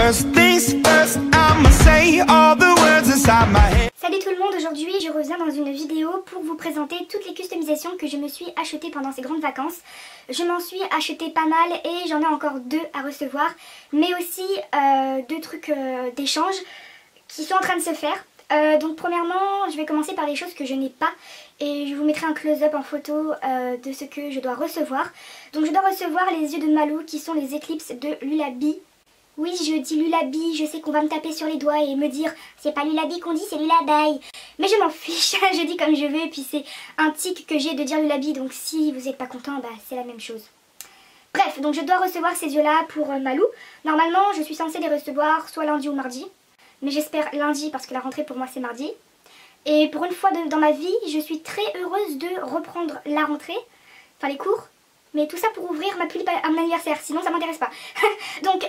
First things first, I'ma say all the words inside my head. Salut tout le monde, aujourd'hui je reviens dans une vidéo pour vous présenter toutes les customisations que je me suis achetées pendant ces grandes vacances. Je m'en suis acheté pas mal et j'en ai encore 2 à recevoir, mais aussi 2 trucs d'échange qui sont en train de se faire. Donc premièrement, je vais commencer par les choses que je n'ai pas et je vous mettrai un close-up en photo de ce que je dois recevoir. Donc je dois recevoir les yeux de Malou qui sont les éclipses de Lullaby. Oui, je dis Lullaby, je sais qu'on va me taper sur les doigts et me dire c'est pas Lullaby qu'on dit, c'est Lullaby. Mais je m'en fiche, je dis comme je veux et puis c'est un tic que j'ai de dire Lullaby, donc si vous n'êtes pas content, bah c'est la même chose. Bref, donc je dois recevoir ces yeux-là pour Malou. Normalement, je suis censée les recevoir soit lundi ou mardi. Mais j'espère lundi parce que la rentrée pour moi c'est mardi. Et pour une fois dans ma vie, je suis très heureuse de reprendre la rentrée, enfin les cours. Mais tout ça pour ouvrir ma pull à mon anniversaire, sinon ça m'intéresse pas. Donc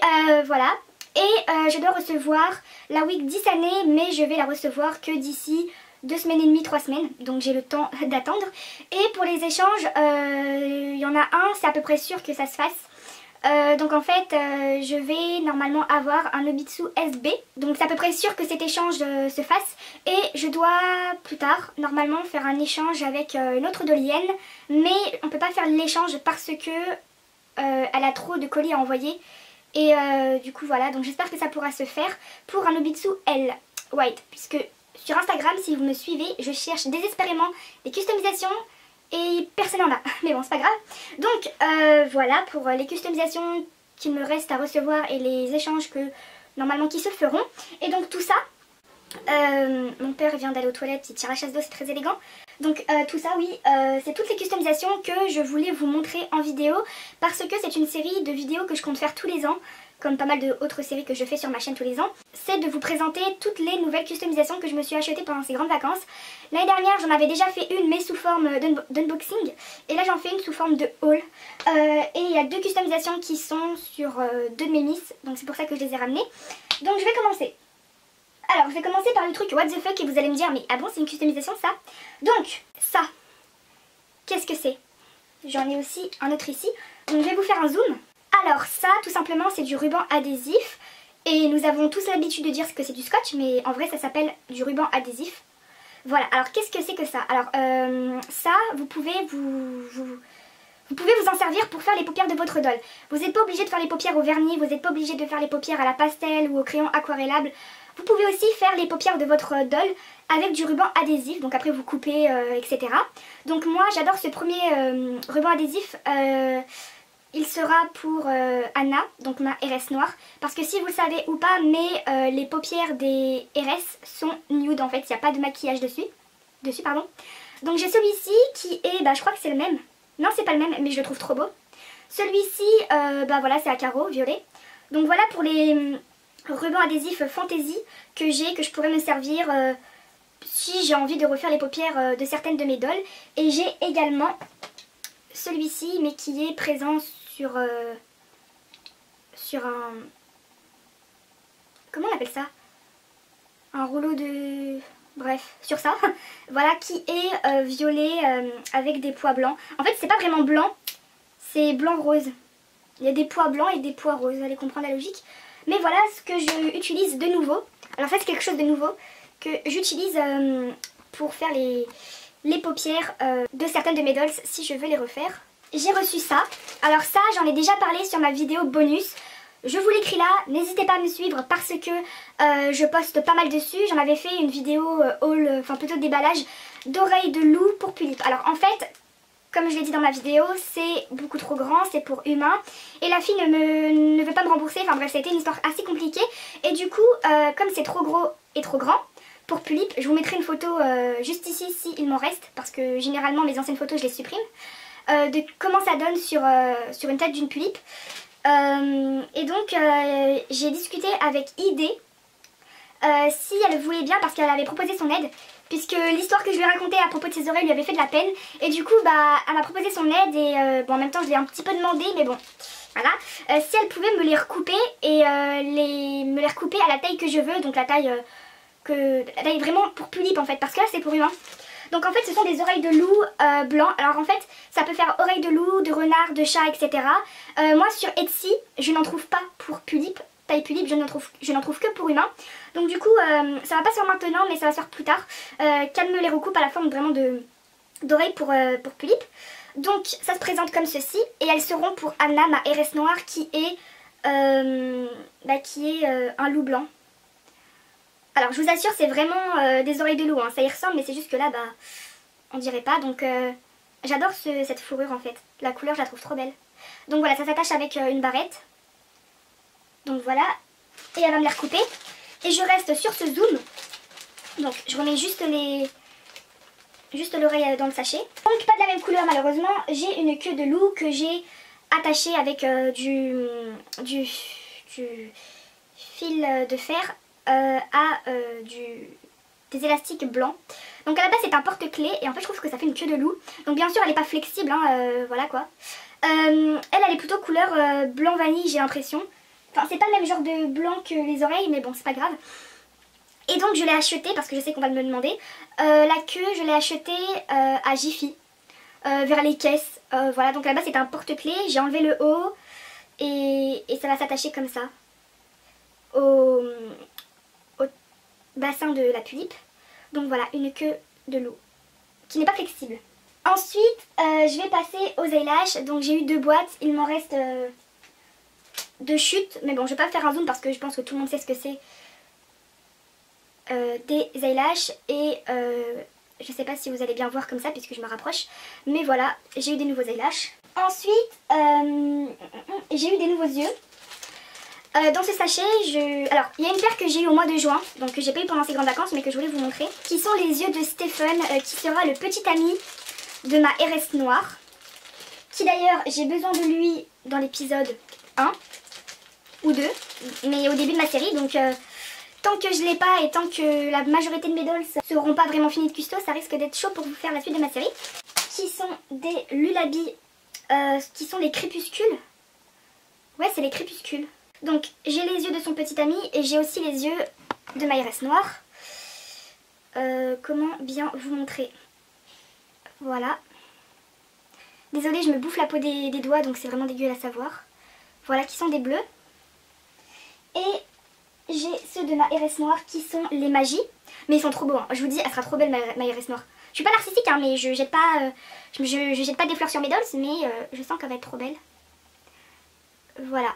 voilà. Et je dois recevoir la wig 10 années, mais je vais la recevoir que d'ici 2 semaines et demie, 3 semaines. Donc j'ai le temps d'attendre. Et pour les échanges, il y en a un, c'est à peu près sûr que ça se fasse. Donc en fait je vais normalement avoir un Nobitsu SB, donc c'est à peu près sûr que cet échange se fasse. Et je dois plus tard normalement faire un échange avec une autre dolienne, mais on peut pas faire l'échange parce que elle a trop de colis à envoyer. Et du coup voilà, donc j'espère que ça pourra se faire pour un Nobitsu L White, puisque sur Instagram, si vous me suivez, je cherche désespérément des customisations et personne n'en a, mais bon c'est pas grave. Donc voilà pour les customisations qu'il me reste à recevoir et les échanges que normalement qui se feront. Et donc tout ça, mon père vient d'aller aux toilettes, il tire la chasse d'eau, c'est très élégant. Donc tout ça oui, c'est toutes les customisations que je voulais vous montrer en vidéo, parce que c'est une série de vidéos que je compte faire tous les ans, comme pas mal d'autres séries que je fais sur ma chaîne tous les ans. C'est de vous présenter toutes les nouvelles customisations que je me suis achetées pendant ces grandes vacances. L'année dernière j'en avais déjà fait une mais sous forme d'unboxing, et là j'en fais une sous forme de haul. Et il y a 2 customisations qui sont sur 2 de mes miss, donc c'est pour ça que je les ai ramenées. Donc je vais commencer. Alors je vais commencer par le truc what the fuck et vous allez me dire mais ah bon c'est une customisation ça? Donc ça, qu'est-ce que c'est? J'en ai aussi un autre ici, donc je vais vous faire un zoom. Alors ça tout simplement c'est du ruban adhésif. Et nous avons tous l'habitude de dire que c'est du scotch, mais en vrai ça s'appelle du ruban adhésif. Voilà, alors qu'est-ce que c'est que ça? Alors ça, vous pouvez vous en servir pour faire les paupières de votre doll. Vous n'êtes pas obligé de faire les paupières au vernis, vous n'êtes pas obligé de faire les paupières à la pastel ou au crayon aquarellable. Vous pouvez aussi faire les paupières de votre doll avec du ruban adhésif, donc après vous coupez, etc. Donc moi j'adore ce premier ruban adhésif. Il sera pour Anna, donc ma RS noire, parce que si vous le savez ou pas, mais les paupières des RS sont nude en fait, il n'y a pas de maquillage dessus pardon. Donc j'ai celui-ci qui est, je crois que c'est le même, non c'est pas le même mais je le trouve trop beau. Celui-ci, voilà c'est à carreaux violet. Donc voilà pour les rubans adhésifs fantasy que je pourrais me servir si j'ai envie de refaire les paupières de certaines de mes dolls. Et j'ai également celui-ci mais qui est présent sur un... comment on appelle ça? Un rouleau de... bref, sur ça. Voilà, qui est violet avec des pois blancs. En fait c'est pas vraiment blanc, c'est blanc-rose. Il y a des pois blancs et des pois roses, vous allez comprendre la logique. Mais voilà ce que je utilise de nouveau. Alors ça c'est quelque chose de nouveau que j'utilise pour faire les paupières de certaines de mes dolls si je veux les refaire. J'ai reçu ça. Alors ça j'en ai déjà parlé sur ma vidéo bonus. Je vous l'écris là, n'hésitez pas à me suivre parce que je poste pas mal dessus. J'en avais fait une vidéo haul, enfin plutôt déballage d'oreilles de loup pour Pulippe. Alors en fait, comme je l'ai dit dans ma vidéo, c'est beaucoup trop grand, c'est pour humain. Et la fille ne veut pas me rembourser, enfin bref, ça a été une histoire assez compliquée. Et du coup, comme c'est trop gros et trop grand, pour Pulippe, je vous mettrai une photo juste ici si il m'en reste, parce que généralement mes anciennes photos je les supprime. De comment ça donne sur une tête d'une Pulippe. Et donc j'ai discuté avec ID si elle voulait bien, parce qu'elle avait proposé son aide, puisque l'histoire que je lui ai racontée à propos de ses oreilles lui avait fait de la peine. Et du coup elle m'a proposé son aide et bon, en même temps je l'ai un petit peu demandé, mais bon voilà. Si elle pouvait me les recouper et me les recouper à la taille que je veux, donc la taille vraiment pour Pulippe en fait, parce que là c'est pour humain. Donc en fait ce sont des oreilles de loup blanc. Alors en fait ça peut faire oreilles de loup, de renard, de chat, etc. Moi sur Etsy je n'en trouve pas pour Pulippe taille pulipe, je n'en trouve que pour humain. Donc du coup, ça va pas se faire maintenant, mais ça va se faire plus tard. Qu'elle me les recoupe à la forme vraiment d'oreilles pour pulipe. Donc ça se présente comme ceci, et elles seront pour Anna, ma RS noire, qui est un loup blanc. Alors je vous assure, c'est vraiment des oreilles de loup, hein. Ça y ressemble, mais c'est juste que là, bah, on dirait pas. Donc j'adore cette fourrure en fait. La couleur, je la trouve trop belle. Donc voilà, ça s'attache avec une barrette. Donc voilà, et elle va me les recouper. Et je reste sur ce zoom. Donc je remets juste l'oreille dans le sachet. Donc pas de la même couleur malheureusement. J'ai une queue de loup que j'ai attachée avec du fil de fer des élastiques blancs. Donc à la base c'est un porte-clés et en fait je trouve que ça fait une queue de loup. Donc bien sûr elle n'est pas flexible, hein, voilà quoi. Elle est plutôt couleur blanc vanille, j'ai l'impression. Enfin c'est pas le même genre de blanc que les oreilles, mais bon c'est pas grave. Et donc je l'ai achetée parce que je sais qu'on va me le demander. La queue je l'ai achetée à Jiffy, vers les caisses. Voilà, donc là-bas c'est un porte-clés, j'ai enlevé le haut et ça va s'attacher comme ça au bassin de la tulipe. Donc voilà, une queue de loup qui n'est pas flexible. Ensuite je vais passer aux eyelashes. Donc j'ai eu 2 boîtes, il m'en reste 2 chutes. Mais bon je vais pas faire un zoom parce que je pense que tout le monde sait ce que c'est des eyelashes. Et je sais pas si vous allez bien voir comme ça puisque je me rapproche. Mais voilà, j'ai eu des nouveaux eyelashes. Ensuite j'ai eu des nouveaux yeux. Dans ce sachet, alors il y a une paire que j'ai eu au mois de juin, donc que j'ai pas eu pendant ces grandes vacances mais que je voulais vous montrer, qui sont les yeux de Stephen, qui sera le petit ami de ma RS noire, qui d'ailleurs j'ai besoin de lui dans l'épisode 1 ou 2, mais au début de ma série, donc tant que je l'ai pas et tant que la majorité de mes dolls seront pas vraiment finis de custo, ça risque d'être chaud pour vous faire la suite de ma série, qui sont des Lullaby, qui sont les crépuscules. Ouais, c'est les crépuscules. Donc j'ai les yeux de son petit ami et j'ai aussi les yeux de ma RS noire. Comment bien vous montrer? Voilà. Désolée, je me bouffe la peau des doigts donc c'est vraiment dégueulasse à voir. Voilà, qui sont des bleus. Et j'ai ceux de ma RS noire qui sont les magies. Mais ils sont trop beaux, hein. Je vous dis, elle sera trop belle ma RS noire. Je suis pas narcissique hein, mais je jette pas, je jette pas des fleurs sur mes dolls, mais je sens qu'elle va être trop belle. Voilà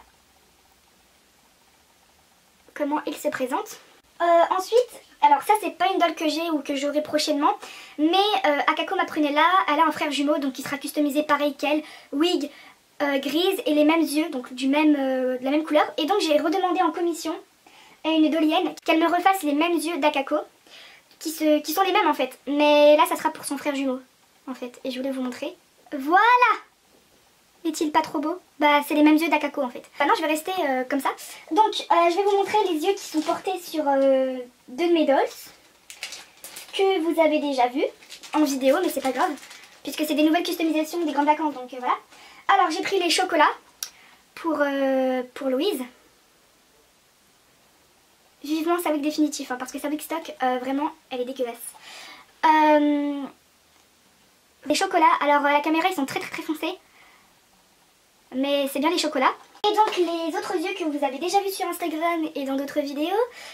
comment il se présente. Ensuite, alors ça c'est pas une doll que j'ai ou que j'aurai prochainement, mais Akako ma prunella, elle a un frère jumeau donc qui sera customisé pareil qu'elle, wig grise et les mêmes yeux, donc de la même couleur. Et donc j'ai redemandé en commission à une dollienne qu'elle me refasse les mêmes yeux d'Akako, qui sont les mêmes en fait, mais là ça sera pour son frère jumeau en fait, et je voulais vous montrer. Voilà! Est-il pas trop beau? Bah c'est les mêmes yeux d'Akako en fait. Maintenant je vais rester comme ça. Donc je vais vous montrer les yeux qui sont portés sur 2 de mes dolls que vous avez déjà vu en vidéo, mais c'est pas grave puisque c'est des nouvelles customisations des grandes vacances, donc voilà. Alors j'ai pris les chocolats pour Louise. Vivement sa wig définitif hein, parce que sa wig stock vraiment elle est dégueulasse. Les chocolats, alors à la caméra ils sont très foncés, mais c'est bien les chocolats. Et donc les autres yeux que vous avez déjà vus sur Instagram et dans d'autres vidéos,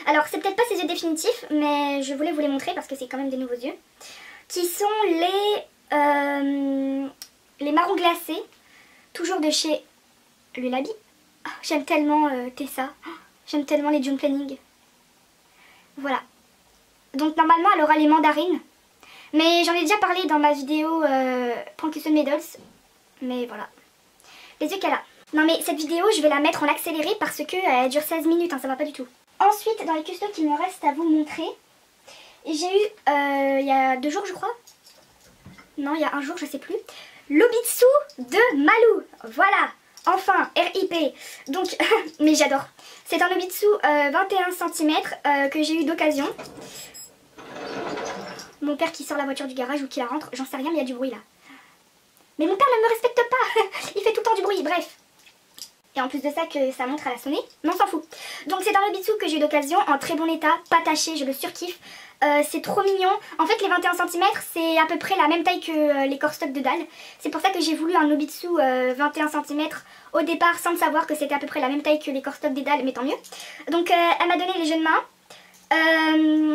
alors c'est peut-être pas ces yeux définitifs mais je voulais vous les montrer parce que c'est quand même des nouveaux yeux, qui sont les marrons glacés, toujours de chez Lullaby. Oh, j'aime tellement Tessa, oh, j'aime tellement les June Planning. Voilà, donc normalement elle aura les mandarines, mais j'en ai déjà parlé dans ma vidéo Prank Custom Medals, mais voilà les yeux qu'elle a. Non mais cette vidéo je vais la mettre en accéléré parce que elle dure 16 minutes, hein, ça va pas du tout. Ensuite dans les custos qu'il me reste à vous montrer, j'ai eu il y a 2 jours je crois, non il y a 1 jour je sais plus, l'Obitsu de Malou. Voilà, enfin RIP. Donc mais j'adore. C'est un Obitsu 21 cm que j'ai eu d'occasion. Mon père qui sort la voiture du garage ou qui la rentre, j'en sais rien mais il y a du bruit là. Mais mon père ne me respecte pas, il fait tout le temps du bruit, bref. Et en plus de ça que sa montre elle a sonné, mais on s'en fout. Donc c'est un Nobitsu que j'ai eu d'occasion, en très bon état, pas taché, je le surkiffe. C'est trop mignon. En fait les 21 cm c'est à peu près la même taille que les corps stock de dalle. C'est pour ça que j'ai voulu un Nobitsu 21 cm au départ sans savoir que c'était à peu près la même taille que les corps stock des dalles, mais tant mieux. Donc elle m'a donné les jeux de main.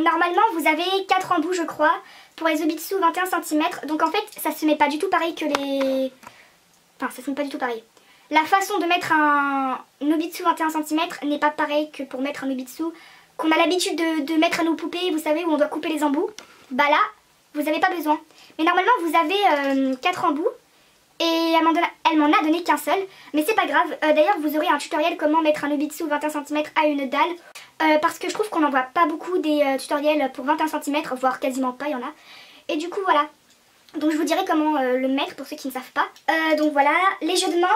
Normalement vous avez 4 embouts je crois pour les Nobitsu 21 cm. Donc en fait ça se met pas du tout pareil que les... Enfin ça se met pas du tout pareil. La façon de mettre un Nobitsu 21 cm n'est pas pareil que pour mettre un Nobitsu qu'on a l'habitude de mettre à nos poupées, vous savez, où on doit couper les embouts. Bah là, vous n'avez pas besoin. Mais normalement, vous avez 4 embouts et elle m'en a donné qu'un seul. Mais c'est pas grave. D'ailleurs, vous aurez un tutoriel comment mettre un Nobitsu 21 cm à une dalle. Parce que je trouve qu'on n'en voit pas beaucoup des tutoriels pour 21 cm, voire quasiment pas, il y en a. Et du coup, voilà. Donc je vous dirai comment le mettre pour ceux qui ne savent pas. Donc voilà, les jeux de main.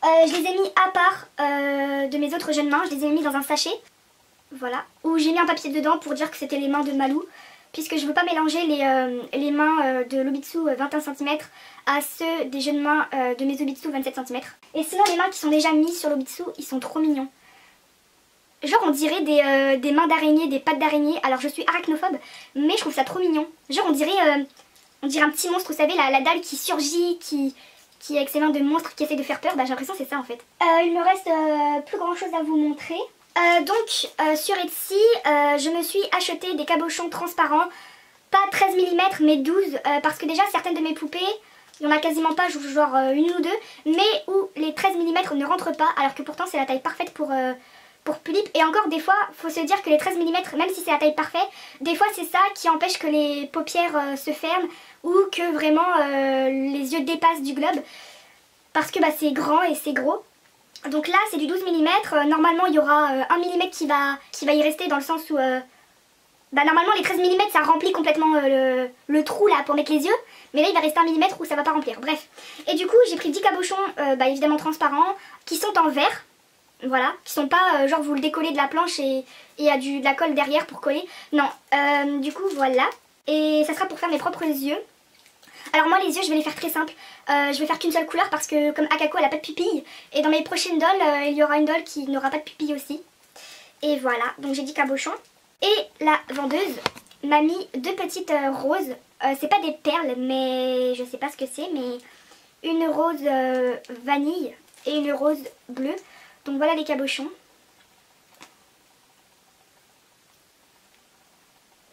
Je les ai mis à part de mes autres jeux de main, je les ai mis dans un sachet, voilà, où j'ai mis un papier dedans pour dire que c'était les mains de Malou, puisque je ne veux pas mélanger les mains de l'Obitsu 21 cm à ceux des jeux de main de mes Obitsu 27 cm. Et sinon les mains qui sont déjà mises sur l'Obitsu, ils sont trop mignons. Genre on dirait des mains d'araignée, des pattes d'araignée, alors je suis arachnophobe, mais je trouve ça trop mignon. Genre on dirait un petit monstre, vous savez, la dalle qui surgit, qui avec ses mains de monstre qui essaie de faire peur, bah j'ai l'impression que c'est ça en fait. Il me reste plus grand chose à vous montrer. Sur Etsy, je me suis acheté des cabochons transparents, pas 13 mm mais 12, parce que déjà certaines de mes poupées, il n'y en a quasiment pas, genre une ou deux, mais où les 13 mm ne rentrent pas, alors que pourtant c'est la taille parfaite pour Pulip. Et encore des fois, faut se dire que les 13 mm, même si c'est la taille parfaite, des fois c'est ça qui empêche que les paupières se ferment ou que vraiment les yeux dépassent du globe, parce que bah, c'est grand et c'est gros. Donc là c'est du 12 mm, normalement il y aura 1 mm qui va y rester, dans le sens où bah, normalement les 13 mm ça remplit complètement le trou là pour mettre les yeux, mais là il va rester 1 mm où ça va pas remplir, bref. Et du coup j'ai pris 10 cabochons bah, évidemment transparents, qui sont en verre. Voilà, qui sont pas genre vous le décollez de la planche et il y a de la colle derrière pour coller. Non, du coup voilà. Et ça sera pour faire mes propres yeux. Alors moi les yeux je vais les faire très simples. Je vais faire qu'une seule couleur parce que comme Akako elle a pas de pupille. Et dans mes prochaines dolls il y aura une doll qui n'aura pas de pupille aussi. Et voilà, donc j'ai dit cabochon. Et la vendeuse m'a mis deux petites roses. C'est pas des perles mais je sais pas ce que c'est, mais une rose vanille et une rose bleue. Donc voilà les cabochons.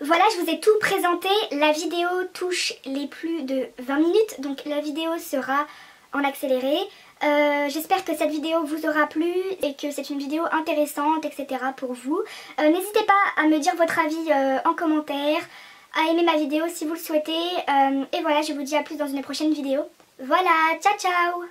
Voilà, je vous ai tout présenté. La vidéo touche les plus de 20 minutes, donc la vidéo sera en accéléré. J'espère que cette vidéo vous aura plu et que c'est une vidéo intéressante, etc. pour vous. N'hésitez pas à me dire votre avis en commentaire, à aimer ma vidéo si vous le souhaitez. Et voilà, je vous dis à plus dans une prochaine vidéo. Voilà, ciao ciao!